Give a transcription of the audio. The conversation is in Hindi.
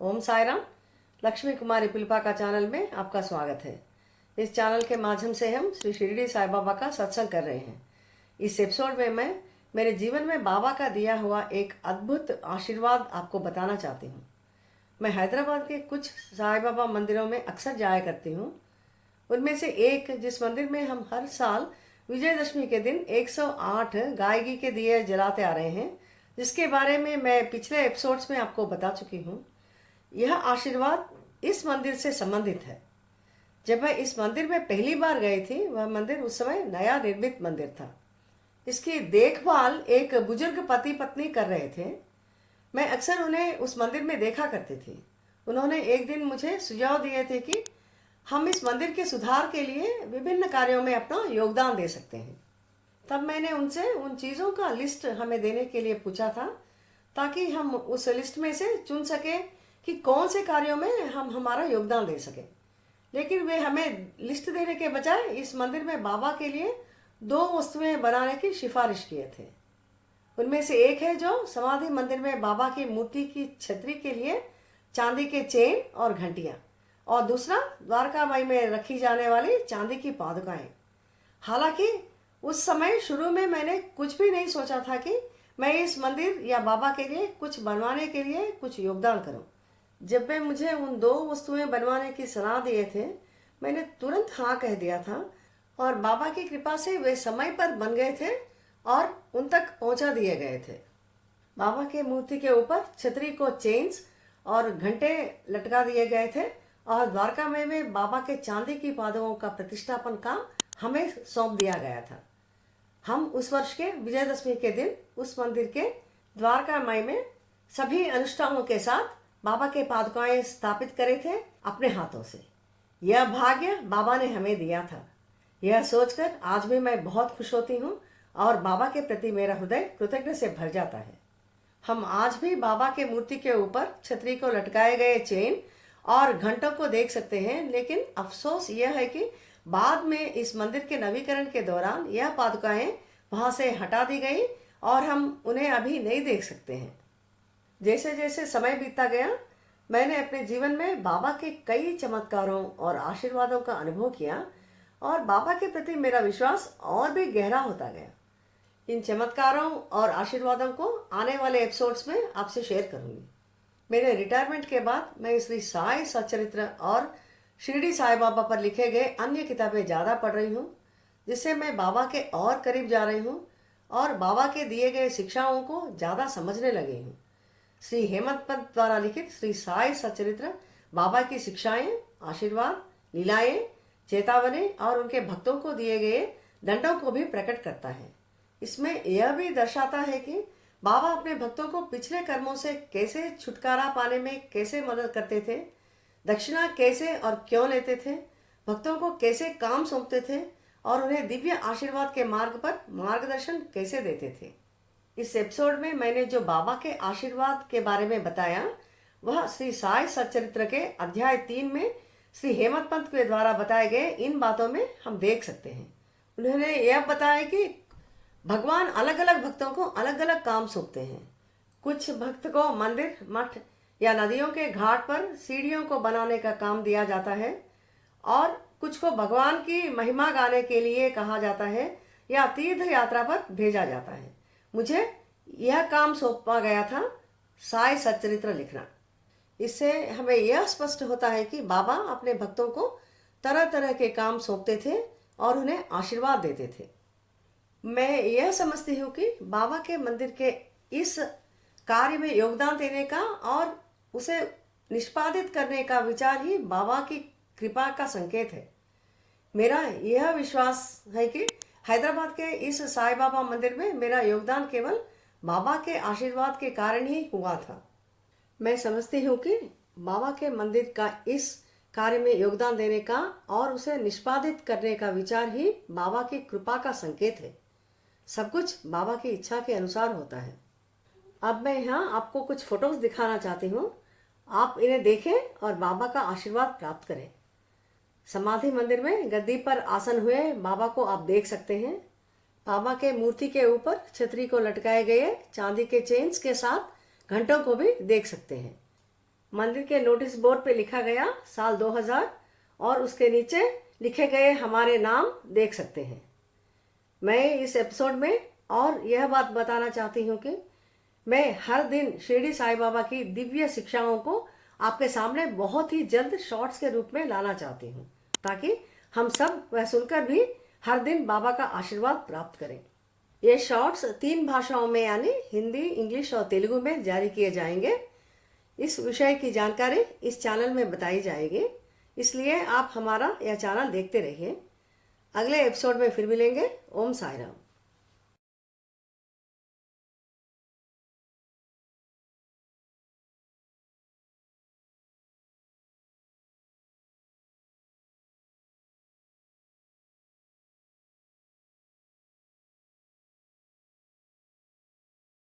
ओम साईराम। लक्ष्मी कुमारी पिलपा का चैनल में आपका स्वागत है। इस चैनल के माध्यम से हम श्री शिरडी साई बाबा का सत्संग कर रहे हैं। इस एपिसोड में मैं मेरे जीवन में बाबा का दिया हुआ एक अद्भुत आशीर्वाद आपको बताना चाहती हूँ। मैं हैदराबाद के कुछ साई बाबा मंदिरों में अक्सर जाया करती हूँ। उनमें से एक जिस मंदिर में हम हर साल विजयदशमी के दिन 108 गाय घी के दिए जलाते आ रहे हैं, जिसके बारे में मैं पिछले एपिसोड्स में आपको बता चुकी हूँ। यह आशीर्वाद इस मंदिर से संबंधित है। जब मैं इस मंदिर में पहली बार गई थी, वह मंदिर उस समय नया निर्मित मंदिर था। इसकी देखभाल एक बुजुर्ग पति पत्नी कर रहे थे। मैं अक्सर उन्हें उस मंदिर में देखा करती थी। उन्होंने एक दिन मुझे सुझाव दिए थे कि हम इस मंदिर के सुधार के लिए विभिन्न कार्यों में अपना योगदान दे सकते हैं। तब मैंने उनसे उन चीज़ों का लिस्ट हमें देने के लिए पूछा था, ताकि हम उस लिस्ट में से चुन सकें कि कौन से कार्यों में हम हमारा योगदान दे सकें। लेकिन वे हमें लिस्ट देने के बजाय इस मंदिर में बाबा के लिए 2 वस्तुएं बनाने की सिफारिश किए थे। उनमें से एक है जो समाधि मंदिर में बाबा की मूर्ति की छतरी के लिए चांदी के चेन और घंटियां, और दूसरा द्वारकामाई में रखी जाने वाली चांदी की पादुकाएं। हालांकि उस समय शुरू में मैंने कुछ भी नहीं सोचा था कि मैं इस मंदिर या बाबा के लिए कुछ बनवाने के लिए कुछ योगदान करूं। जब वे मुझे उन 2 वस्तुएं बनवाने की सलाह दिए थे, मैंने तुरंत हाँ कह दिया था, और बाबा की कृपा से वे समय पर बन गए थे और उन तक पहुंचा दिए गए थे। बाबा के मूर्ति के ऊपर छतरी को चेन्स और घंटे लटका दिए गए थे, और द्वारका में बाबा के चांदी की पादुकाओं का प्रतिष्ठापन काम हमें सौंप दिया गया था। हम उस वर्ष के विजयदशमी के दिन उस मंदिर के द्वारकामाई में सभी अनुष्ठानों के साथ बाबा के पादुकाएं स्थापित करे थे अपने हाथों से। यह भाग्य बाबा ने हमें दिया था। यह सोचकर आज भी मैं बहुत खुश होती हूँ, और बाबा के प्रति मेरा हृदय कृतज्ञता से भर जाता है। हम आज भी बाबा के मूर्ति के ऊपर छतरी को लटकाए गए चेन और घंटों को देख सकते हैं, लेकिन अफसोस यह है कि बाद में इस मंदिर के नवीकरण के दौरान यह पादुकाएं वहां से हटा दी गई और हम उन्हें अभी नहीं देख सकते हैं। जैसे जैसे समय बीतता गया, मैंने अपने जीवन में बाबा के कई चमत्कारों और आशीर्वादों का अनुभव किया, और बाबा के प्रति मेरा विश्वास और भी गहरा होता गया। इन चमत्कारों और आशीर्वादों को आने वाले एपिसोड्स में आपसे शेयर करूंगी। मेरे रिटायरमेंट के बाद मैं श्री साई सच्चरित्र और शिरडी साई बाबा पर लिखे गए अन्य किताबें ज़्यादा पढ़ रही हूँ, जिससे मैं बाबा के और करीब जा रही हूँ और बाबा के दिए गए शिक्षाओं को ज़्यादा समझने लगी हूँ। श्री हेमंत पंत द्वारा लिखित श्री साई सच्चरित्र बाबा की शिक्षाएं, आशीर्वाद, लीलाएं, चेतावनी और उनके भक्तों को दिए गए दंडों को भी प्रकट करता है। इसमें यह भी दर्शाता है कि बाबा अपने भक्तों को पिछले कर्मों से कैसे छुटकारा पाने में कैसे मदद करते थे, दक्षिणा कैसे और क्यों लेते थे, भक्तों को कैसे काम सौंपते थे, और उन्हें दिव्य आशीर्वाद के मार्ग पर मार्गदर्शन कैसे देते थे। इस एपिसोड में मैंने जो बाबा के आशीर्वाद के बारे में बताया, वह श्री साई सच्चरित्र के अध्याय 3 में श्री हेमंत पंत के द्वारा बताए गए इन बातों में हम देख सकते हैं। उन्होंने यह बताया कि भगवान अलग अलग भक्तों को अलग अलग काम सौंपते हैं। कुछ भक्त को मंदिर, मठ या नदियों के घाट पर सीढ़ियों को बनाने का काम दिया जाता है, और कुछ को भगवान की महिमा गाने के लिए कहा जाता है या तीर्थ यात्रा पर भेजा जाता है। मुझे यह काम सौंपा गया था, साई सच्चरित्र लिखना। इससे हमें यह स्पष्ट होता है कि बाबा अपने भक्तों को तरह तरह के काम सौंपते थे और उन्हें आशीर्वाद देते थे। मैं यह समझती हूँ कि बाबा के मंदिर के इस कार्य में योगदान देने का और उसे निष्पादित करने का विचार ही बाबा की कृपा का संकेत है। मेरा यह विश्वास है कि हैदराबाद के इस साई बाबा मंदिर में मेरा योगदान केवल बाबा के आशीर्वाद के कारण ही हुआ था। मैं समझती हूँ कि बाबा के मंदिर का इस कार्य में योगदान देने का और उसे निष्पादित करने का विचार ही बाबा की कृपा का संकेत है। सब कुछ बाबा की इच्छा के अनुसार होता है। अब मैं यहाँ आपको कुछ फोटोज दिखाना चाहती हूँ। आप इन्हें देखें और बाबा का आशीर्वाद प्राप्त करें। समाधि मंदिर में गद्दी पर आसन हुए बाबा को आप देख सकते हैं। बाबा के मूर्ति के ऊपर छतरी को लटकाए गए चांदी के चेन्स के साथ घंटों को भी देख सकते हैं। मंदिर के नोटिस बोर्ड पे लिखा गया साल 2000 और उसके नीचे लिखे गए हमारे नाम देख सकते हैं। मैं इस एपिसोड में और यह बात बताना चाहती हूँ कि मैं हर दिन शिरडी साईं बाबा की दिव्य शिक्षाओं को आपके सामने बहुत ही जल्द शॉर्ट्स के रूप में लाना चाहती हूँ, ताकि हम सब वह सुनकर भी हर दिन बाबा का आशीर्वाद प्राप्त करें। ये शॉर्ट्स 3 भाषाओं में यानी हिंदी, इंग्लिश और तेलुगु में जारी किए जाएंगे। इस विषय की जानकारी इस चैनल में बताई जाएगी, इसलिए आप हमारा यह चैनल देखते रहिए। अगले एपिसोड में फिर मिलेंगे। ओम साई राम।